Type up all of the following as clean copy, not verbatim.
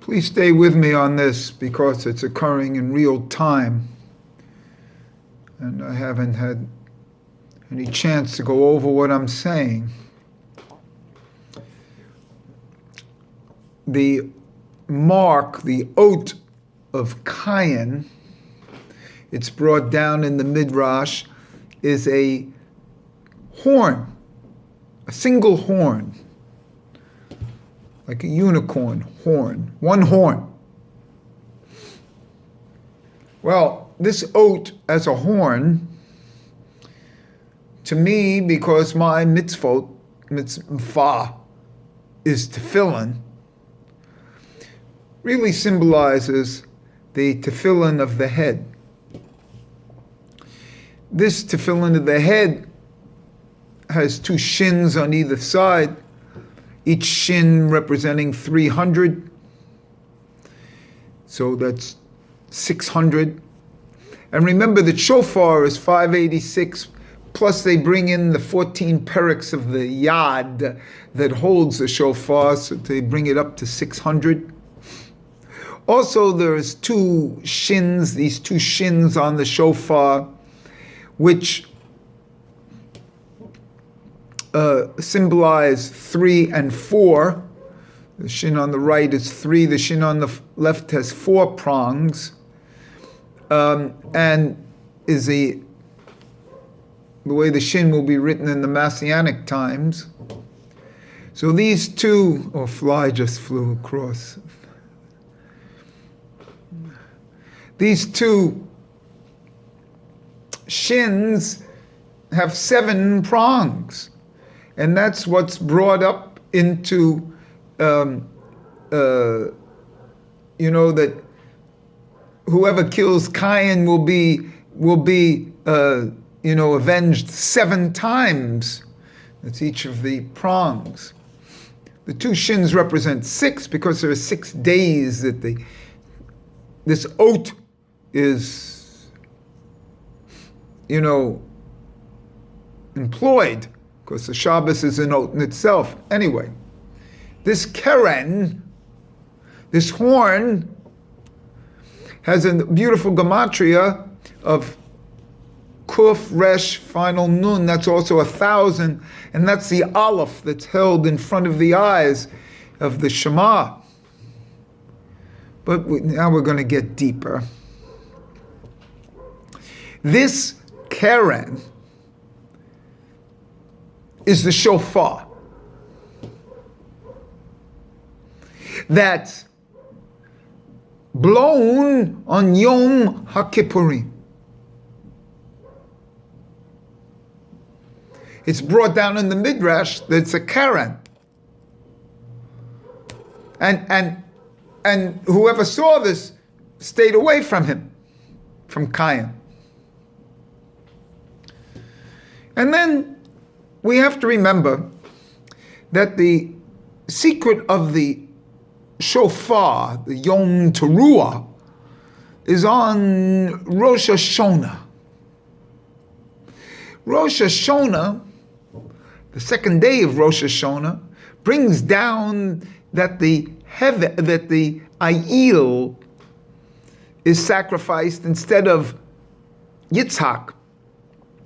Please stay with me on this because it's occurring in real time. And I haven't had any chance to go over what I'm saying. The mark, the oath of Cain, it's brought down in the Midrash, is a horn, a single horn, like a unicorn horn, one horn. Well, this oath as a horn, to me, because my mitzvah is tefillin, really symbolizes the tefillin of the head. This tefillin of the head has two shins on either side, each shin representing 300. So that's 600. And remember that shofar is 586, plus they bring in the 14 perics of the yad that holds the shofar, so they bring it up to 600. Also, there's two shins, these two shins on the shofar, which symbolize 3 and 4. The shin on the right is 3, the shin on the left has 4 prongs, and is the way the shin will be written in the Messianic times. So these two, oh, fly just flew across. These two shins have 7 prongs, and that's what's brought up into, that whoever kills Cain will be avenged 7 times. That's each of the prongs. The two shins represent 6 because there are 6 days that this oath is, employed, because the Shabbos is an oath in itself. Anyway, this keren, this horn, has a beautiful gematria of kuf, resh, final nun. That's also 1,000, and that's the aleph that's held in front of the eyes of the Shema. But now we're going to get deeper. This keren is the shofar that's blown on Yom HaKippurim. It's brought down in the Midrash that it's a keren. And whoever saw this stayed away from him, from Cain. And then we have to remember that the secret of the shofar, the Yom Teruah, is on Rosh Hashanah. Rosh Hashanah, the second day of Rosh Hashanah, brings down that the ayil is sacrificed instead of Yitzhak.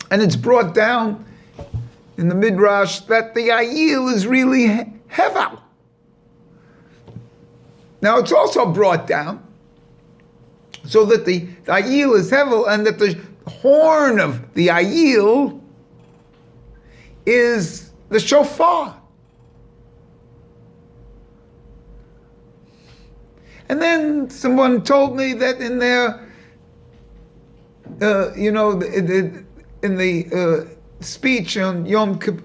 And it's brought down in the Midrash that the ayil is really hevel. Now it's also brought down so that the ayil is hevel, and that the horn of the ayil is the shofar. And then someone told me that in their, in the speech on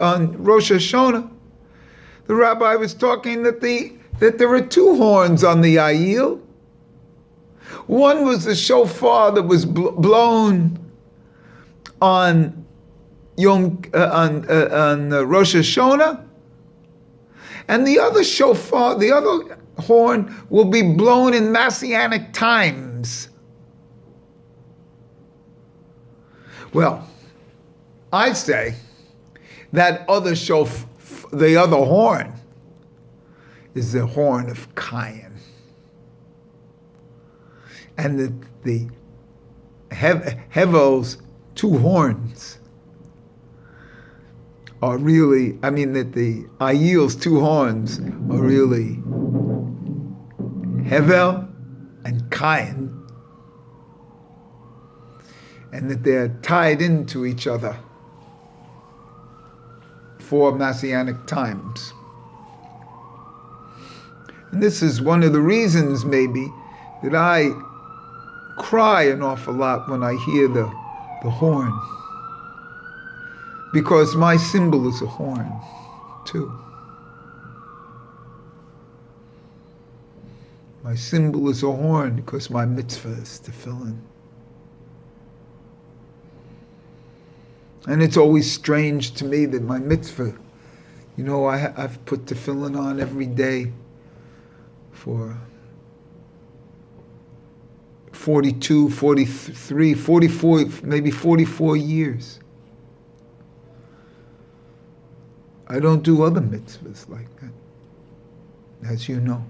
on Rosh Hashanah, the rabbi was talking that there were 2 horns on the ayil. One was the shofar that was blown on on Rosh Hashanah, and the other shofar, the other horn, will be blown in Messianic times. Well, I say that the other horn is the horn of Cain. and the Hevel's two horns are really, I mean that the Ayil's two horns are really Hevel and Cain, and that they're tied into each other for Messianic times. And this is one of the reasons, maybe, that I cry an awful lot when I hear the horn. Because my symbol is a horn, too. My symbol is a horn because my mitzvah is tefillin. And it's always strange to me that my mitzvah, you know, I've put tefillin on every day for 42, 43, 44, maybe 44 years. I don't do other mitzvahs like that, as you know.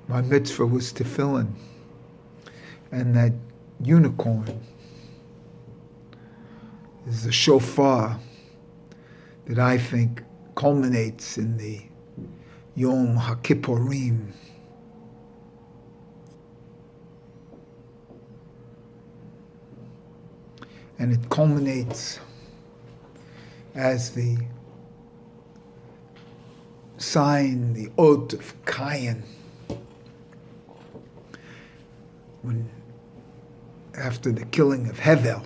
My mitzvah was tefillin, and that unicorn is the shofar that I think culminates in the Yom HaKippurim. And it culminates as the sign, the oath of Cain, when after the killing of Hevel.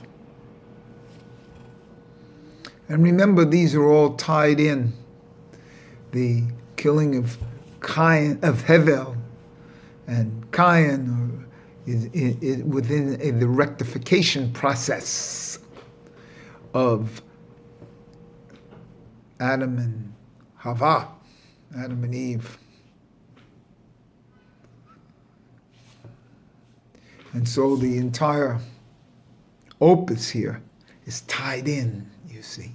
And remember, these are all tied in. The killing of Cain, of Hevel, and Cain is within the rectification process of Adam and Hava, Adam and Eve. And so the entire opus here is tied in, you see.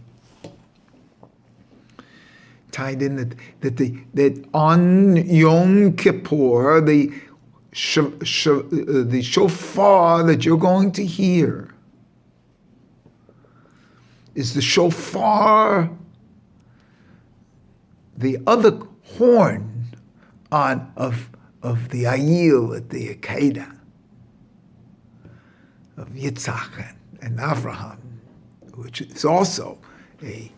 Tied in that on Yom Kippur, the shofar that you're going to hear is the shofar, the other horn of the Ayil at the Akedah, of Yitzhak and Avraham, which is also a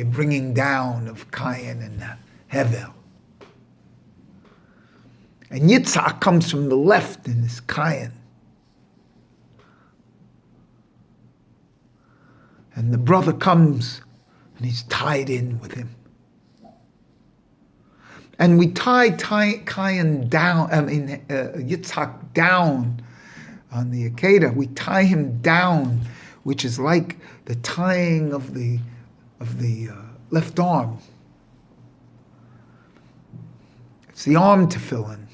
bringing down of Cain and Hevel. And Yitzhak comes from the left in this Cain. And the brother comes and he's tied in with him. And we tie Cain down, Yitzhak down on the Akedah. We tie him down, which is like the tying of the left arm. It's the arm tefillin.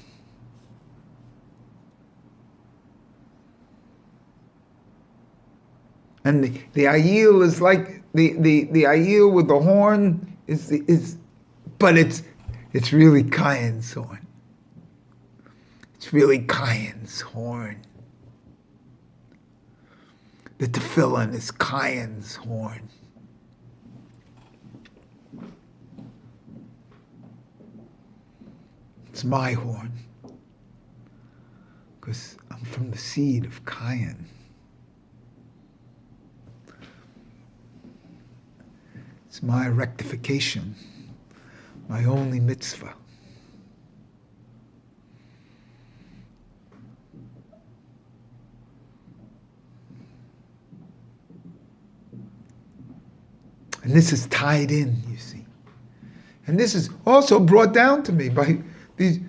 And the Ayil is like the Ayil with the horn but it's really Cain's horn. It's really Cain's horn. The tefillin is Cain's horn. It's my horn, because I'm from the seed of Cain. It's my rectification, my only mitzvah. And this is tied in, you see. And this is also brought down to me by the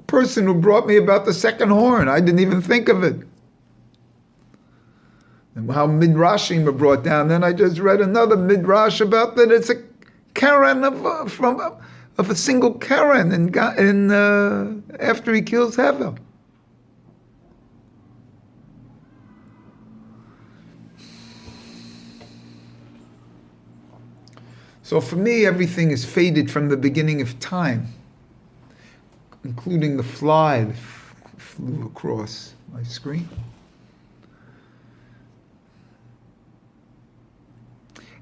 person who brought me about the second horn. I didn't even think of it. And how midrashim are brought down. Then I just read another midrash about that it's a Karen of a single Karen after he kills Hevel. So for me, everything is faded from the beginning of time, including the fly that flew across my screen.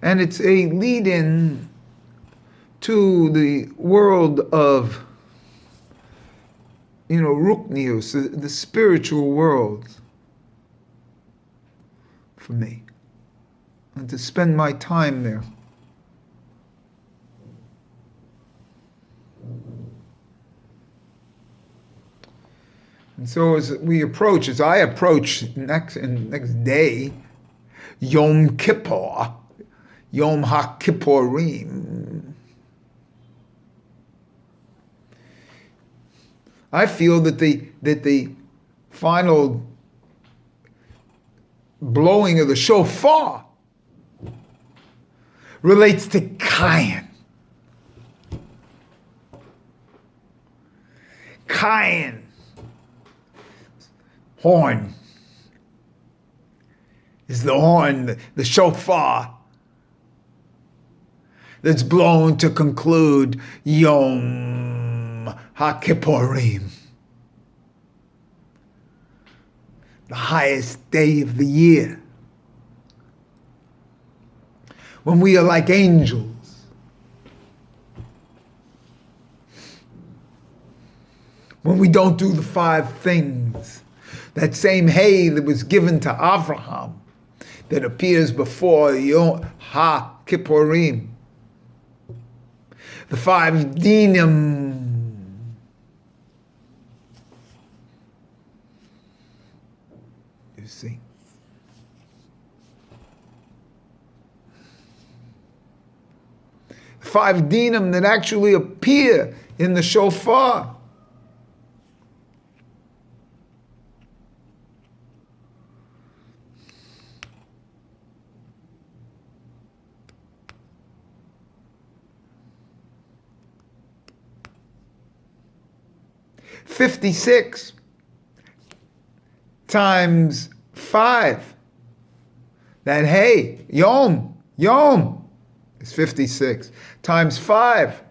And it's a lead-in to the world of, Ruknius, the spiritual world, for me, and to spend my time there. And so as I approach next day, Yom Kippur, Yom HaKippurim, I feel that the final blowing of the shofar relates to Cain. Cain, horn, is the horn, the shofar, that's blown to conclude Yom HaKippurim, the highest day of the year, when we are like angels, when we don't do the 5 things. That same hay that was given to Avraham, that appears before Yom HaKippurim, the 5 dinim, you see. The 5 dinim that actually appear in the shofar. $56 times 5. That hay, Yom is 56 times 5.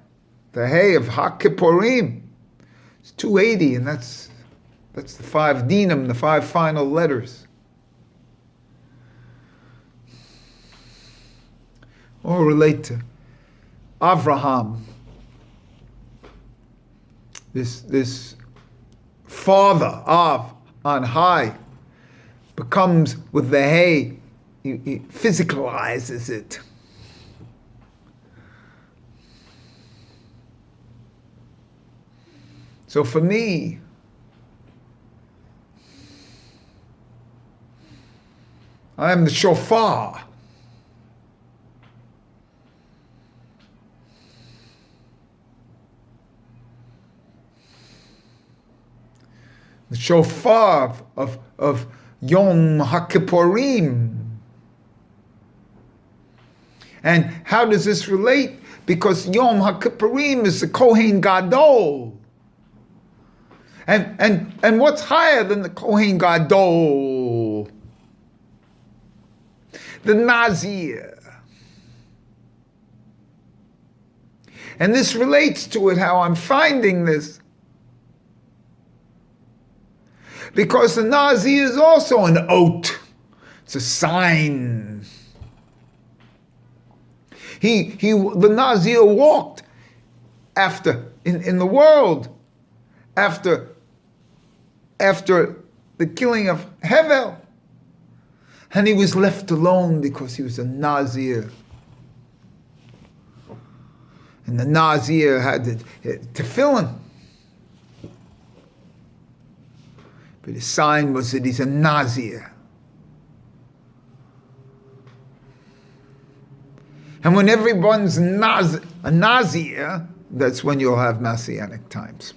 The hay of HaKippurim is 280, and that's the 5 dinim, the 5 final letters. All relate to Avraham, this father of on high, becomes with the hay, he physicalizes it. So for me, I am the shofar. The shofar of Yom HaKippurim. And how does this relate? Because Yom HaKippurim is the Kohen Gadol. And what's higher than the Kohen Gadol? The Nazir. And this relates to it, how I'm finding this. Because the Nazir is also an oath. It's a sign. The Nazir walked in the world after the killing of Hevel. And he was left alone because he was a Nazir. And the Nazir had the tefillin. But his sign was that he's a Nazir. And when everyone's a Nazir, that's when you'll have Messianic times.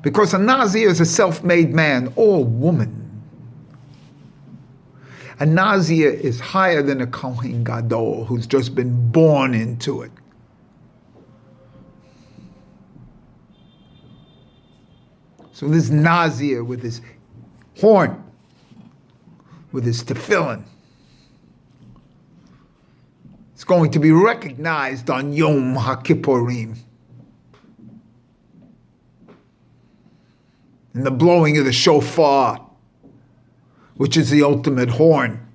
Because a Nazir is a self-made man or woman. A Nazir is higher than a Kohen Gadol who's just been born into it. So this Nazir with his horn, with his tefillin, going to be recognized on Yom HaKippurim. In the blowing of the shofar, which is the ultimate horn.